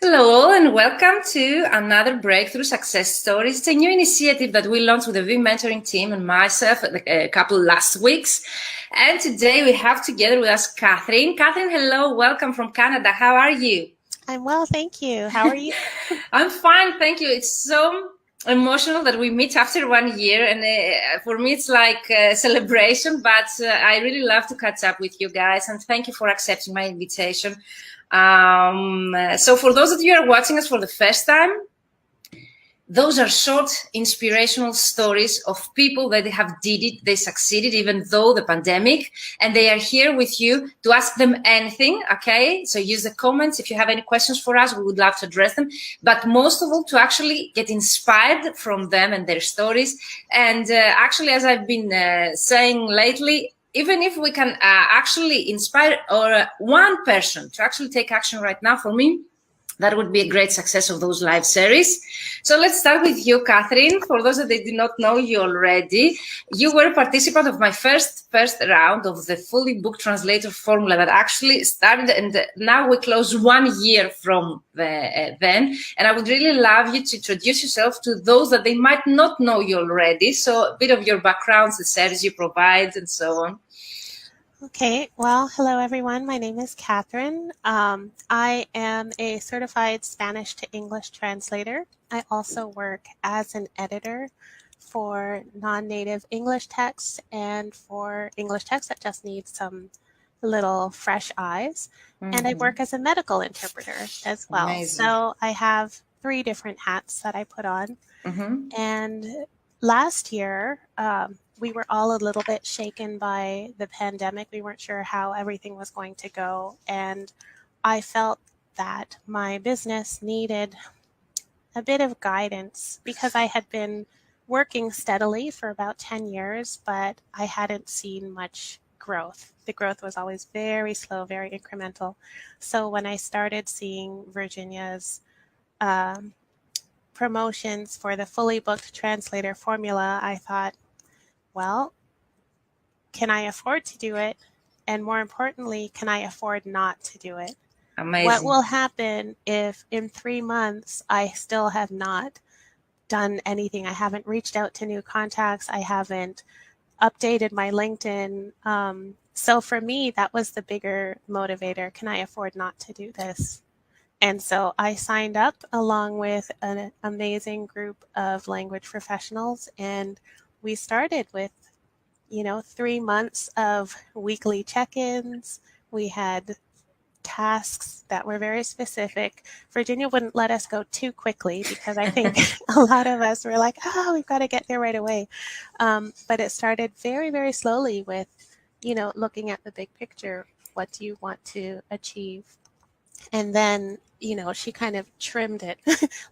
Hello and welcome to another Breakthrough Success Stories. It's a new initiative that we launched with the V Mentoring team and myself a couple last weeks. And today we have together with us Catherine. Catherine, hello, welcome from Canada. How are you? I'm well, thank you. How are you? I'm fine, thank you. It's so emotional that we meet after 1 year, and for me it's like a celebration, but I really love to catch up with you guys, and thank you for accepting my invitation. So for those of you who are watching us for the first time, those are short inspirational stories of people that they have did it, they succeeded even though the pandemic, and they are here with you to ask them anything. Okay, so use the comments if you have any questions for us. We would love to address them, but most of all to actually get inspired from them and their stories. And actually, as I've been saying lately, even if we can actually inspire or one person to actually take action right now, for me that would be a great success of those live series. So let's start with you, Catherine. For those that they do not know you already, you were a participant of my first round of the fully booked translator formula that actually started, and now we close 1 year from then. And I would really love you to introduce yourself to those that they might not know you already. So a bit of your backgrounds, the service you provide, and so on. Okay, well, hello everyone. My name is Catherine. I am a certified Spanish to English translator. I also work as an editor for non-native English texts and for English texts that just need some little fresh eyes. And I work as a medical interpreter as well. Amazing. So I have 3 different hats that I put on. And last year, we were all a little bit shaken by the pandemic. We weren't sure how everything was going to go. And I felt that my business needed a bit of guidance because I had been working steadily for about 10 years, but I hadn't seen much growth. The growth was always very slow, very incremental. So when I started seeing Virginia's promotions for the fully booked translator formula, I thought, well, can I afford to do it? And more importantly, can I afford not to do it? Amazing. What will happen if in 3 months I still have not done anything? I haven't reached out to new contacts. I haven't updated my LinkedIn. So for me, that was the bigger motivator. Can I afford not to do this? And so I signed up along with an amazing group of language professionals, and we started with 3 months of weekly check-ins. We had tasks that were very specific. Virginia wouldn't let us go too quickly because I think a lot of us were like, oh, we've got to get there right away. But it started very, very slowly with, looking at the big picture. What do you want to achieve? And then, she kind of trimmed it.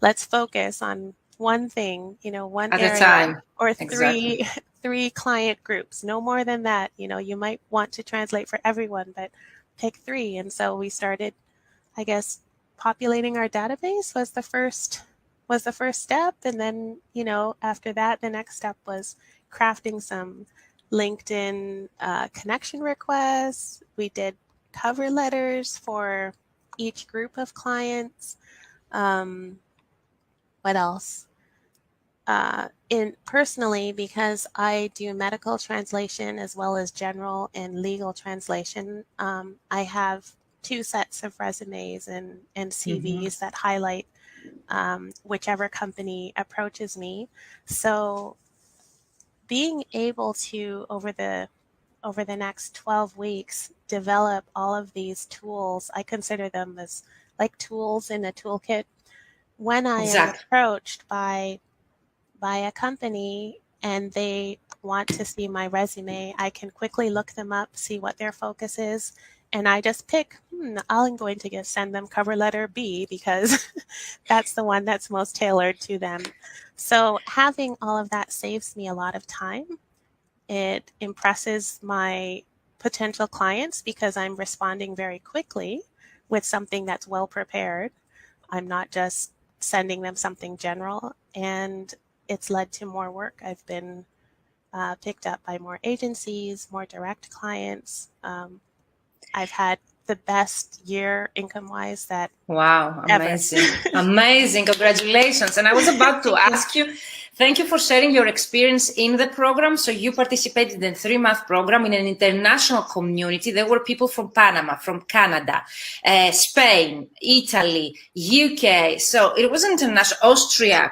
Let's focus on one thing, one At area, a time. or Exactly. three client groups, no more than that. You might want to translate for everyone, but pick 3. And so we started, I guess, populating our database was the first step. And then, after that, the next step was crafting some LinkedIn connection requests. We did cover letters for each group of clients. What else? Personally, because I do medical translation as well as general and legal translation, I have 2 sets of resumes and CVs that highlight whichever company approaches me. So being able to, over the next 12 weeks, develop all of these tools, I consider them as like tools in a toolkit. When I am approached by a company and they want to see my resume, I can quickly look them up, see what their focus is, and I just pick, I'm going to send them cover letter B because that's the one that's most tailored to them. So having all of that saves me a lot of time. It impresses my potential clients because I'm responding very quickly with something that's well prepared. I'm not just sending them something general, and it's led to more work. I've been picked up by more agencies, more direct clients. I've had the best year income-wise that wow, amazing. Amazing. Congratulations. And I was about to ask you, thank you for sharing your experience in the program. So you participated in a 3-month program in an international community. There were people from Panama, from Canada, Spain, Italy, UK. So it was international, Austria,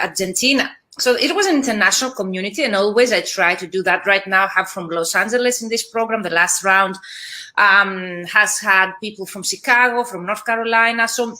Argentina. So it was an international community, and always I try to do that. Right now, I have from Los Angeles in this program. The last round has had people from Chicago, from North Carolina. So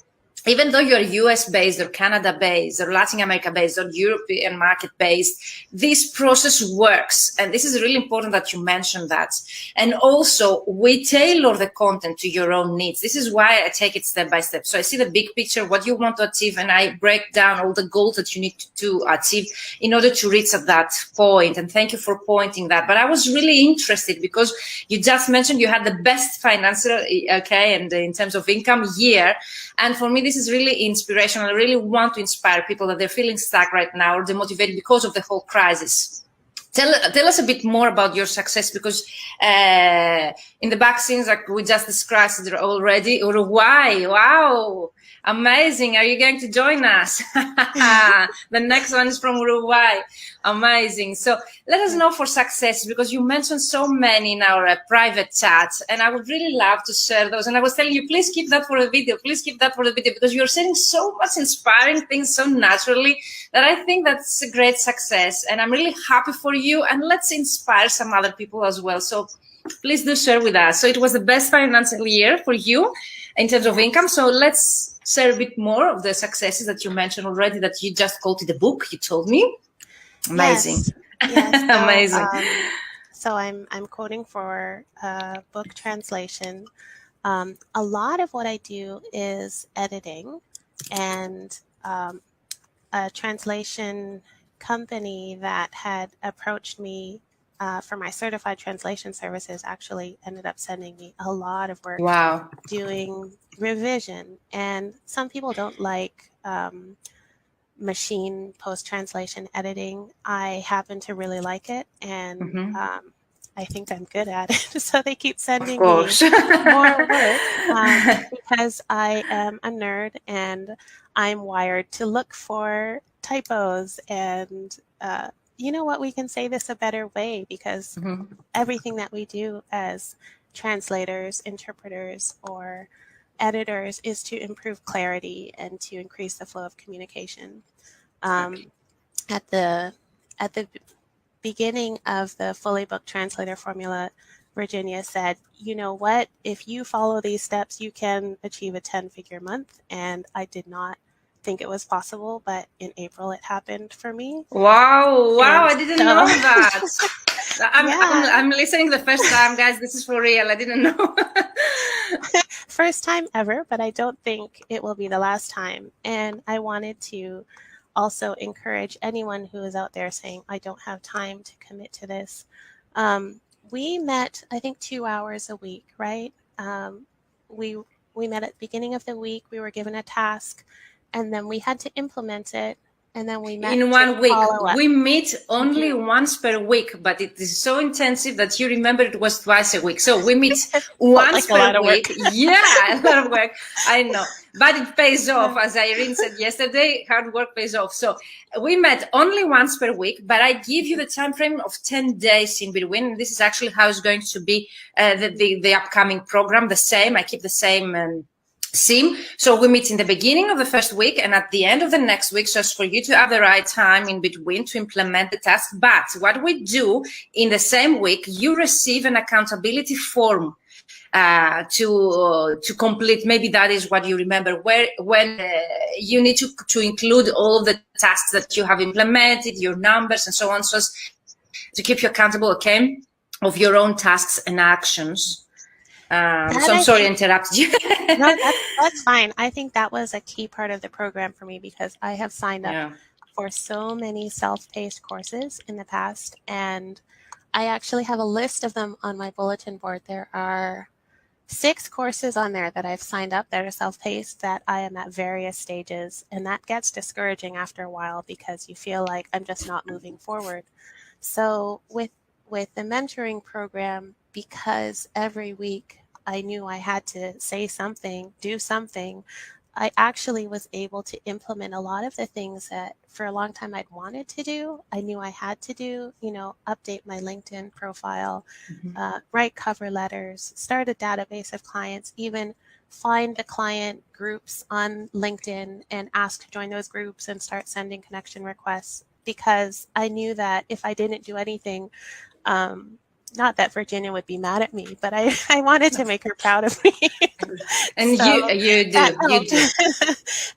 even though you're US based or Canada based or Latin America based or European market based, this process works. And this is really important that you mention that. And also we tailor the content to your own needs. This is why I take it step by step. So I see the big picture, what you want to achieve, and I break down all the goals that you need to achieve in order to reach at that point. And thank you for pointing that. But I was really interested because you just mentioned you had the best financial, and in terms of income year. And for me, this is really inspirational. I really want to inspire people that they're feeling stuck right now or demotivated because of the whole crisis. Tell us a bit more about your success, because in the back scenes, like we just described already, Uruguay, wow, amazing. Are you going to join us? The next one is from Uruguay. Amazing. So let us know for success, because you mentioned so many in our private chat, and I would really love to share those. And I was telling you, please keep that for a video. Please keep that for the video, because you're sharing so much inspiring things so naturally that I think that's a great success. And I'm really happy for you. And let's inspire some other people as well. So please do share with us. So it was the best financial year for you in terms of income. So let's share a bit more of the successes that you mentioned already, that you just quoted the book, you told me. Amazing. Yes. So, amazing. So I'm quoting for book translation. A lot of what I do is editing, and a translation company that had approached me for my certified translation services actually ended up sending me a lot of work. Wow. Doing revision. And some people don't like machine post-translation editing. I happen to really like it, and I think I'm good at it. So they keep sending me more work because I am a nerd and I'm wired to look for typos. And you know what, we can say this a better way, because everything that we do as translators, interpreters, or editors is to improve clarity and to increase the flow of communication. At the beginning of the fully booked translator formula, Virginia said, you know what, if you follow these steps, you can achieve a 10-figure month. And I did not think it was possible, but in April it happened for me. Wow, I didn't know that. I'm listening the first time, guys. This is for real. I didn't know. First time ever, but I don't think it will be the last time. And I wanted to also encourage anyone who is out there saying, I don't have time to commit to this. We met, I think, 2 hours a week, right? We met at the beginning of the week. We were given a task, and then we had to implement it. And then we met in 1 week. We meet only once per week, but it is so intensive that you remember it was twice a week. So we meet once per week. Yeah, a lot of work. I know, but it pays off. As Irene said yesterday, hard work pays off. So we met only once per week, but I give you the time frame of 10 days in between. This is actually how it's going to be the upcoming program. The same. I keep the same. So we meet in the beginning of the first week and at the end of the next week, so as for you to have the right time in between to implement the task. But what we do in the same week, you receive an accountability form to complete. Maybe that is what you remember, when you need to include all of the tasks that you have implemented, your numbers and so on, so as to keep you accountable, okay, of your own tasks and actions. So I'm sorry I interrupted you. No, that's fine. I think that was a key part of the program for me, because I have signed up for so many self-paced courses in the past, and I actually have a list of them on my bulletin board. There are 6 courses on there that I've signed up that are self-paced that I am at various stages, and that gets discouraging after a while because you feel like I'm just not moving forward. So with the mentoring program, because every week I knew I had to say something, do something, I actually was able to implement a lot of the things that for a long time I'd wanted to do. I knew I had to do, update my LinkedIn profile, write cover letters, start a database of clients, even find the client groups on LinkedIn and ask to join those groups and start sending connection requests, because I knew that if I didn't do anything, not that Virginia would be mad at me, but I wanted to make her proud of me. And so you do.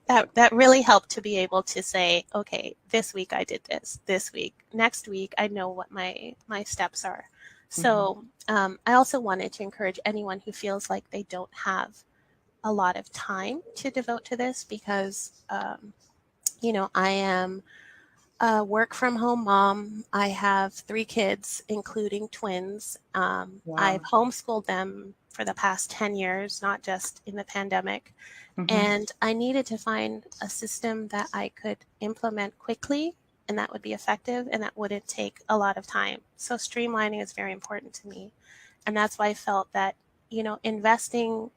That really helped to be able to say, okay, this week I did this week, next week I know what my steps are. So I also wanted to encourage anyone who feels like they don't have a lot of time to devote to this, because I am a work from home mom. I have 3 kids, including twins. Wow. I've homeschooled them for the past 10 years, not just in the pandemic. And I needed to find a system that I could implement quickly and that would be effective and that wouldn't take a lot of time. So streamlining is very important to me. And that's why I felt that, investing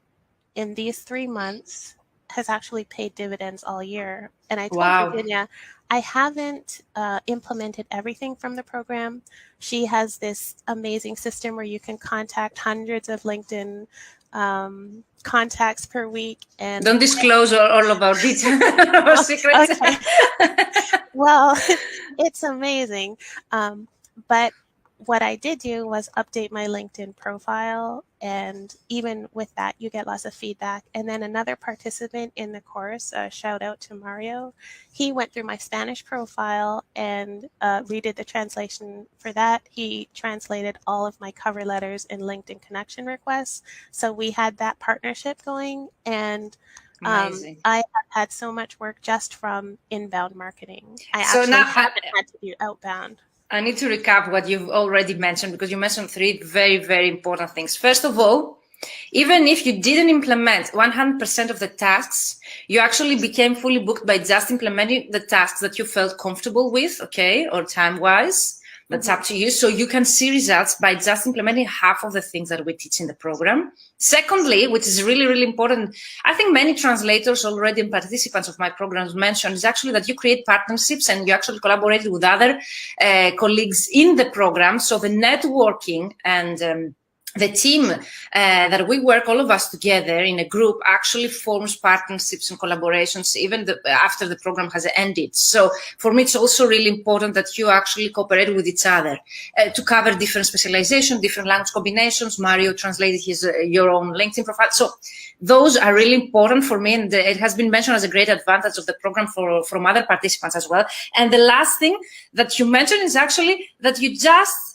in these 3 months has actually paid dividends all year. And I told Virginia, I haven't implemented everything from the program. She has this amazing system where you can contact hundreds of LinkedIn contacts per week. And don't disclose all about it. Our secrets. Okay. Well, it's amazing. But what I did do was update my LinkedIn profile, and even with that, you get lots of feedback. And then another participant in the course, shout out to Mario, he went through my Spanish profile and redid the translation for that. He translated all of my cover letters and LinkedIn connection requests. So we had that partnership going, and I have had so much work just from inbound marketing. I actually haven't had to do outbound. I need to recap what you've already mentioned, because you mentioned 3 very, very important things. First of all, even if you didn't implement 100% of the tasks, you actually became fully booked by just implementing the tasks that you felt comfortable with, okay, or time-wise. That's up to you. So you can see results by just implementing half of the things that we teach in the program. Secondly, which is really, really important, I think many translators already and participants of my programs mentioned, is actually that you create partnerships and you actually collaborate with other colleagues in the program. So the networking and the team that we work, all of us together in a group, actually forms partnerships and collaborations even after the program has ended. So for me, it's also really important that you actually cooperate with each other to cover different specialization, different language combinations. Mario translated your own LinkedIn profile. So those are really important for me, and it has been mentioned as a great advantage of the program from other participants as well. And the last thing that you mentioned is actually that you just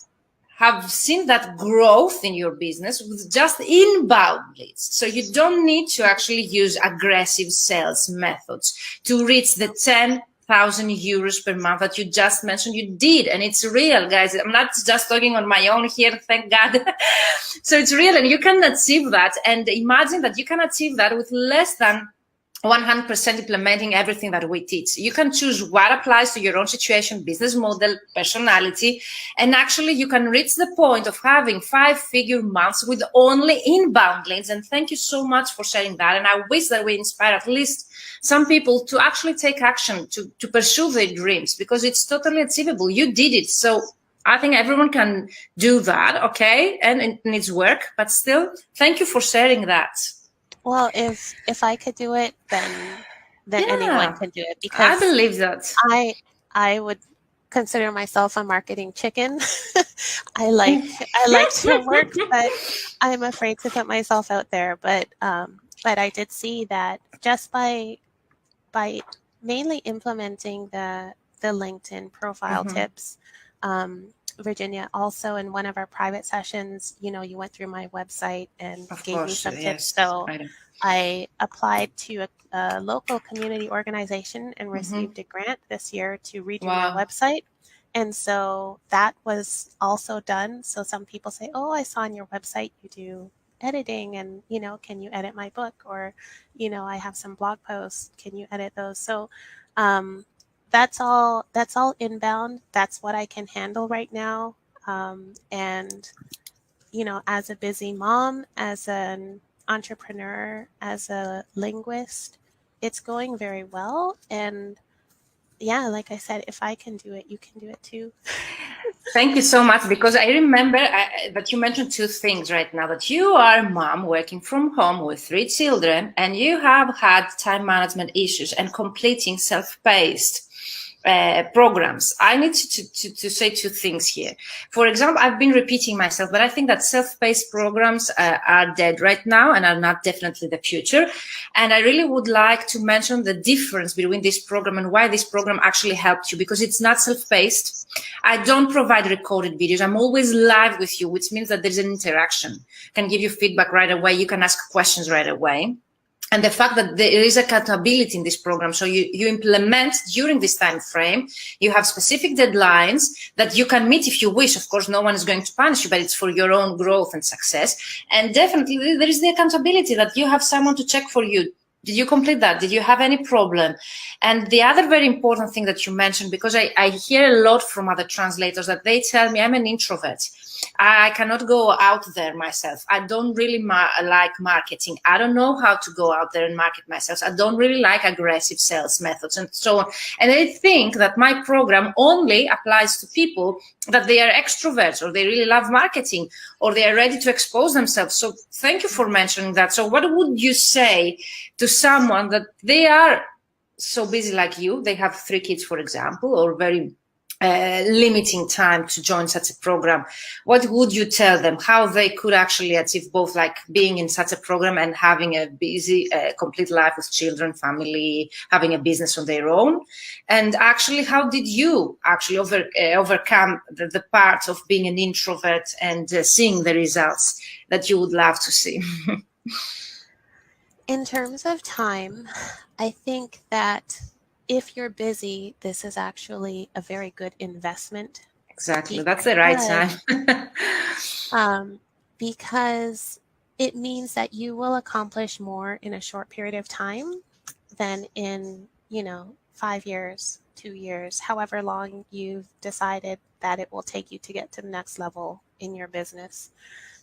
have seen that growth in your business with just inbound leads. So you don't need to actually use aggressive sales methods to reach the 10,000 euros per month that you just mentioned you did. And it's real, guys. I'm not just talking on my own here, thank God. So it's real, and you can achieve that. And imagine that you can achieve that with less than 100% implementing everything that we teach. You can choose what applies to your own situation, business model, personality, and actually you can reach the point of having 5-figure months with only inbound leads. And thank you so much for sharing that. And I wish that we inspire at least some people to actually take action, to pursue their dreams, because it's totally achievable. You did it. So I think everyone can do that, okay? And it needs work, but still, thank you for sharing that. Well, if I could do it, then anyone can do it, because I believe that. I would consider myself a marketing chicken. I like to work, but I'm afraid to put myself out there. But I did see that just by mainly implementing the LinkedIn profile tips. Virginia, also in one of our private sessions, you went through my website and gave me some tips. So I applied to a local community organization and received a grant this year to redo my website. And so that was also done. So some people say, oh, I saw on your website you do editing, and, can you edit my book? Or, I have some blog posts. Can you edit those? So that's all inbound. That's what I can handle right now. And as a busy mom, as an entrepreneur, as a linguist, it's going very well. And yeah, like I said, if I can do it, you can do it too. Thank you so much, because I remember that you mentioned two things right now, that you are a mom working from home with 3 children, and you have had time management issues and completing self-paced programs. I need to say two things here. For example, I've been repeating myself, but I think that self-paced programs are dead right now and are not definitely the future. And I really would like to mention the difference between this program and why this program actually helped you, because it's not self-paced. I don't provide recorded videos. I'm always live with you, which means that there's an interaction. I can give you feedback right away. You can ask questions right away. And the fact that there is accountability in this program, so you implement during this time frame, you have specific deadlines that you can meet if you wish. Of course, no one is going to punish you, but it's for your own growth and success. And definitely there is the accountability that you have someone to check for you. Did you complete that? Did you have any problem? And the other very important thing that you mentioned, because I hear a lot from other translators that they tell me, I'm an introvert. I cannot go out there myself. I don't really like marketing. I don't know how to go out there and market myself. I don't really like aggressive sales methods and so on. And I think that my program only applies to people that they are extroverts, or they really love marketing, or they are ready to expose themselves. So thank you for mentioning that. So what would you say to someone that they are so busy like you, they have 3 kids, for example, or very limiting time to join such a program? What would you tell them how they could actually achieve both, like being in such a program and having a busy, complete life with children, family, having a business on their own? And actually, how did you actually overcome the part of being an introvert and seeing the results that you would love to see? In terms of time, I think that if you're busy, this is actually a very good investment. Exactly. That's the right time. Because it means that you will accomplish more in a short period of time than in, 5 years, 2 years, however long you've decided that it will take you to get to the next level in your business.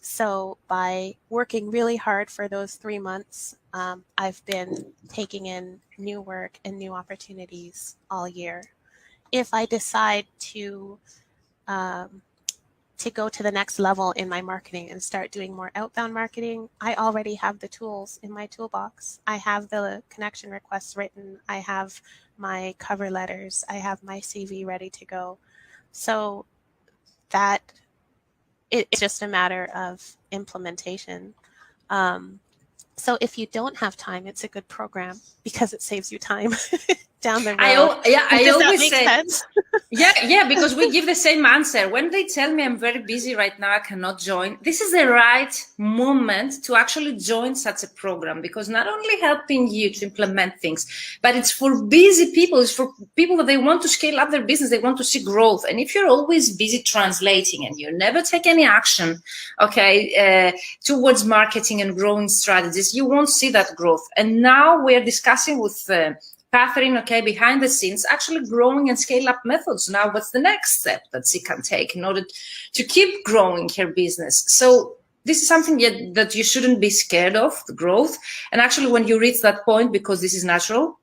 So by working really hard for those 3 months, I've been taking in new work and new opportunities all year. If I decide to go to the next level in my marketing and start doing more outbound marketing, I already have the tools in my toolbox. I have the connection requests written. I have my cover letters. I have my CV ready to go. So that it's just a matter of implementation. So if you don't have time, it's a good program because it saves you time down the road. I always say, sense? yeah, because we give the same answer. When they tell me I'm very busy right now, I cannot join, this is the right moment to actually join such a program, because not only helping you to implement things, but it's for busy people. It's for people that they want to scale up their business. They want to see growth. And if you're always busy translating and you never take any action, towards marketing and growing strategies, you won't see that growth. And now we're discussing with Catherine, behind the scenes, actually growing and scale up methods. Now, what's the next step that she can take in order to keep growing her business? So this is something that you shouldn't be scared of, the growth. And actually, when you reach that point, because this is natural,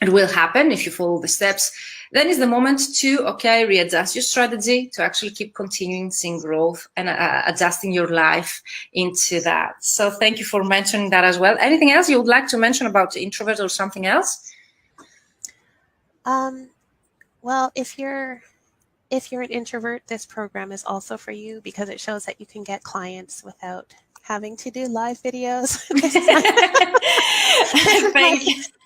it will happen if you follow the steps, then is the moment to, readjust your strategy to actually keep continuing seeing growth and adjusting your life into that. So thank you for mentioning that as well. Anything else you would like to mention about the introvert or something else? Well, if you're an introvert, this program is also for you because it shows that you can get clients without having to do live videos.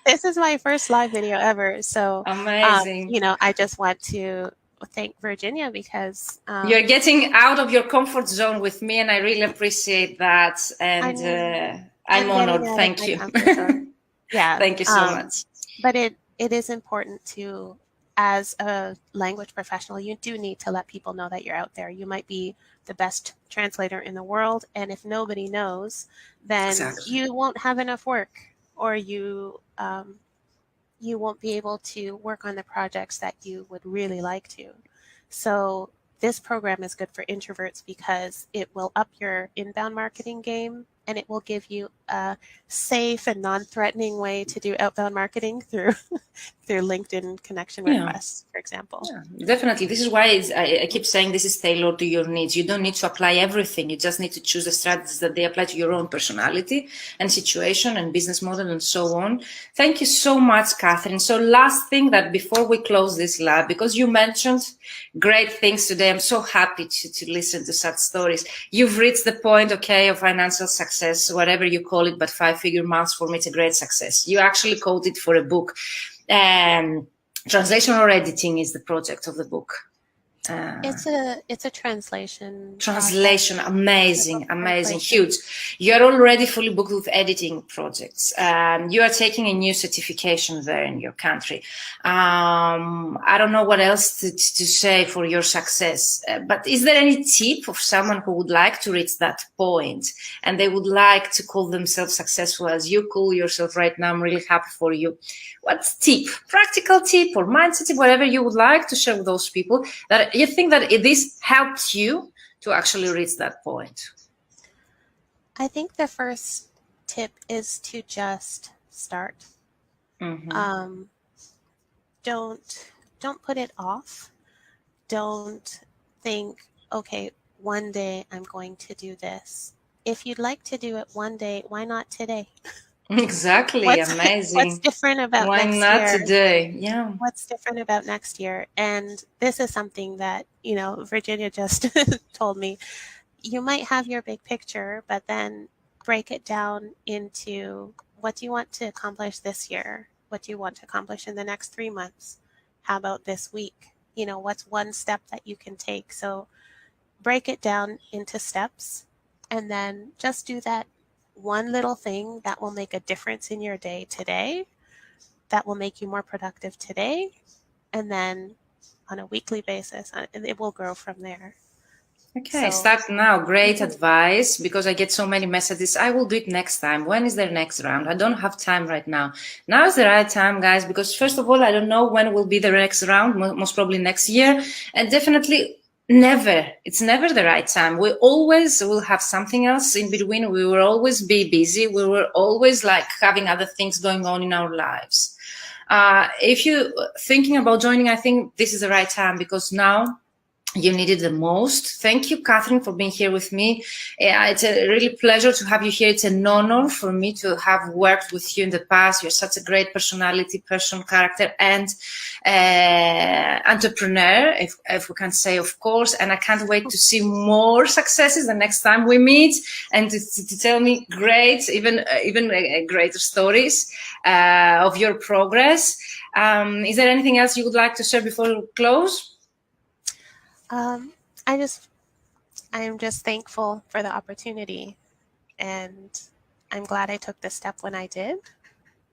This is my first live video ever. So amazing. I just want to thank Virginia because you're getting out of your comfort zone with me, and I really appreciate that. And I'm honored. Thank you. Yeah. Thank you so much. But it is important to, as a language professional, you do need to let people know that you're out there. You might be the best translator in the world, and if nobody knows, then you won't have enough work, or you won't be able to work on the projects that you would really like to. So this program is good for introverts because it will up your inbound marketing game, and it will give you a safe and non-threatening way to do outbound marketing through through LinkedIn connection requests, for example. Yeah, definitely. This is why I keep saying this is tailored to your needs. You don't need to apply everything. You just need to choose the strategies that they apply to your own personality and situation and business model and so on. Thank you so much, Catherine. So last thing that before we close this lab, because you mentioned great things today, I'm so happy to listen to such stories. You've reached the point, okay, of financial success, whatever you call it, but 5-figure months for me, it's a great success. You actually quoted for a book. Translation or editing is the project of the book? It's a translation. Translation, amazing, huge. You are already fully booked with editing projects. You are taking a new certification there in your country. I don't know what else to say for your success, but is there any tip of someone who would like to reach that point and they would like to call themselves successful as you call yourself right now? I'm really happy for you. What tip, practical tip or mindset tip, whatever you would like to share with those people that you think that this helped you to actually reach that point? I think the first tip is to just start. Mm-hmm. Don't put it off. Don't think, okay, one day I'm going to do this. If you'd like to do it one day, why not today? Exactly. Amazing. What's different about next year? Why not today? Yeah. What's different about next year? And this is something that, Virginia just told me. You might have your big picture, but then break it down into what do you want to accomplish this year? What do you want to accomplish in the next 3 months? How about this week? What's one step that you can take? So break it down into steps and then just do that one little thing that will make a difference in your day today, that will make you more productive today, and then on a weekly basis, it will grow from there. Okay, start now. Great advice, because I get so many messages. I will do it next time. When is their next round? I don't have time right now. Now is the right time, guys, because first of all, I don't know when will be the next round, most probably next year, and definitely it's never the right time. We always will have something else in between. We will always be busy. We will always having other things going on in our lives. If you're thinking about joining, I think this is the right time, because now you need it the most. Thank you, Catherine, for being here with me. It's a really pleasure to have you here. It's an honor for me to have worked with you in the past. You're such a great personality, character, and entrepreneur, if we can say, of course. And I can't wait to see more successes the next time we meet, and to tell me even greater stories of your progress. Is there anything else you would like to share before we close? I am just thankful for the opportunity, and I'm glad I took this step when I did.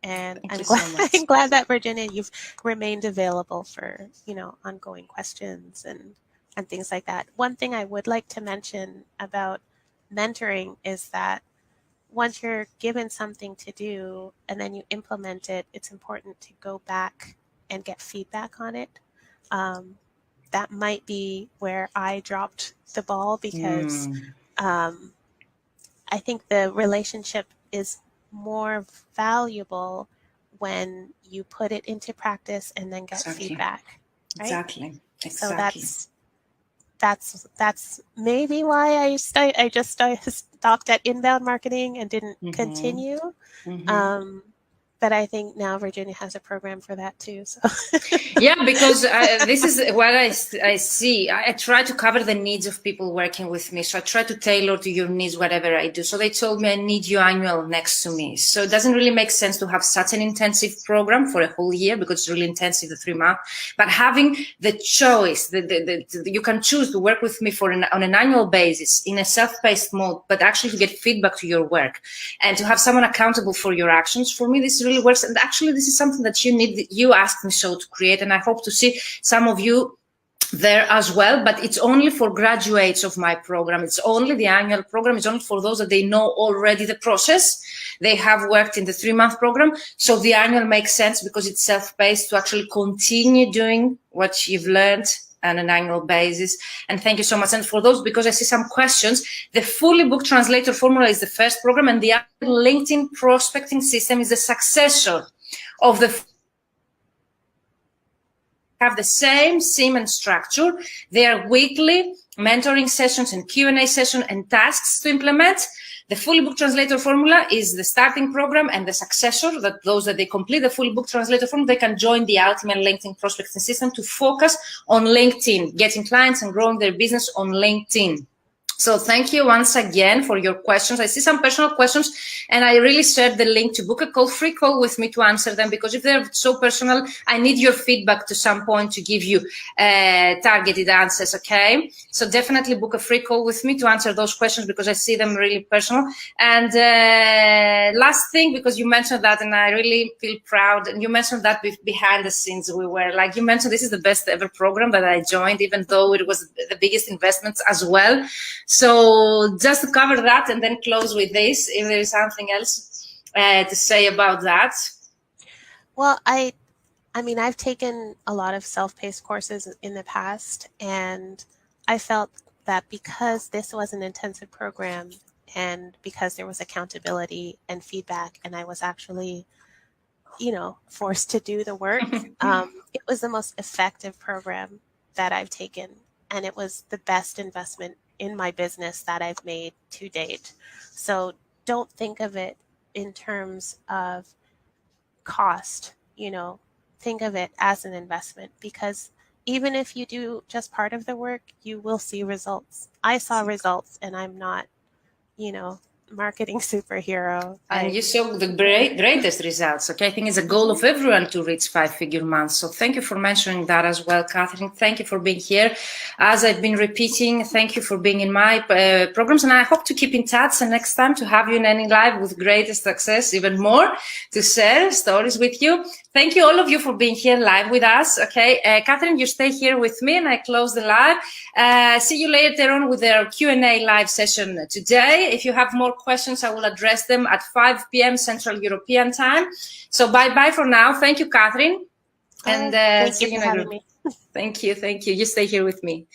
And I'm glad that, Virginia, you've remained available for, ongoing questions and things like that. One thing I would like to mention about mentoring is that once you're given something to do and then you implement it, it's important to go back and get feedback on it. That might be where I dropped the ball, because I think the relationship is more valuable when you put it into practice and then get feedback. Right? Exactly. So that's maybe why I just stopped at inbound marketing and didn't continue. But I think now Virginia has a program for that too. So. Yeah, because this is what I see. I try to cover the needs of people working with me. So I try to tailor to your needs whatever I do. So they told me I need you annual next to me. So it doesn't really make sense to have such an intensive program for a whole year, because it's really intensive, the 3 months. But having the choice, you can choose to work with me on an annual basis in a self-paced mode, but actually to get feedback to your work and to have someone accountable for your actions. For me, this really works. And actually, this is something that you asked me so to create. And I hope to see some of you there as well, but it's only for graduates of my program. It's only the annual program. It's only for those that they know already the process. They have worked in the 3-month program. So the annual makes sense because it's self-paced to actually continue doing what you've learned on an annual basis. And thank you so much. And for those, because I see some questions, the fully booked translator formula is the first program, and the LinkedIn prospecting system is the successor of the have the same theme and structure. They are weekly mentoring sessions and Q&A session and tasks to implement. The fully booked translator formula is the starting program, and the successor, that those that they complete the fully booked translator formula, they can join the ultimate LinkedIn prospecting system to focus on LinkedIn, getting clients and growing their business on LinkedIn. So thank you once again for your questions. I see some personal questions, and I really shared the link to book a call, free call with me to answer them, because if they're so personal, I need your feedback to some point to give you targeted answers, okay? So definitely book a free call with me to answer those questions, because I see them really personal. And last thing, because you mentioned that, and I really feel proud, and you mentioned that behind the scenes we were, like you mentioned, this is the best ever program that I joined, even though it was the biggest investments as well. So just to cover that and then close with this, if there is something else to say about that. Well, I mean, I've taken a lot of self-paced courses in the past, and I felt that because this was an intensive program and because there was accountability and feedback, and I was actually, you know, forced to do the work, it was the most effective program that I've taken, and it was the best investment in my business that I've made to date. So don't think of it in terms of cost, you know, think of it as an investment, because even if you do just part of the work, you will see results. I saw results, and I'm not, you know, marketing superhero. And you saw the greatest results. Okay, I think it's a goal of everyone to reach 5-figure months. So thank you for mentioning that as well, Catherine. Thank you for being here. As I've been repeating, thank you for being in my programs, and I hope to keep in touch, and next time to have you in any live with greatest success, even more, to share stories with you. Thank you, all of you, for being here live with us. Okay, Catherine, you stay here with me, and I close the live. See you later on with our Q&A live session today. If you have more questions, I will address them at 5 p.m. Central European time. So bye-bye for now. Thank you, Catherine. And thank you for having me. Thank you. You stay here with me.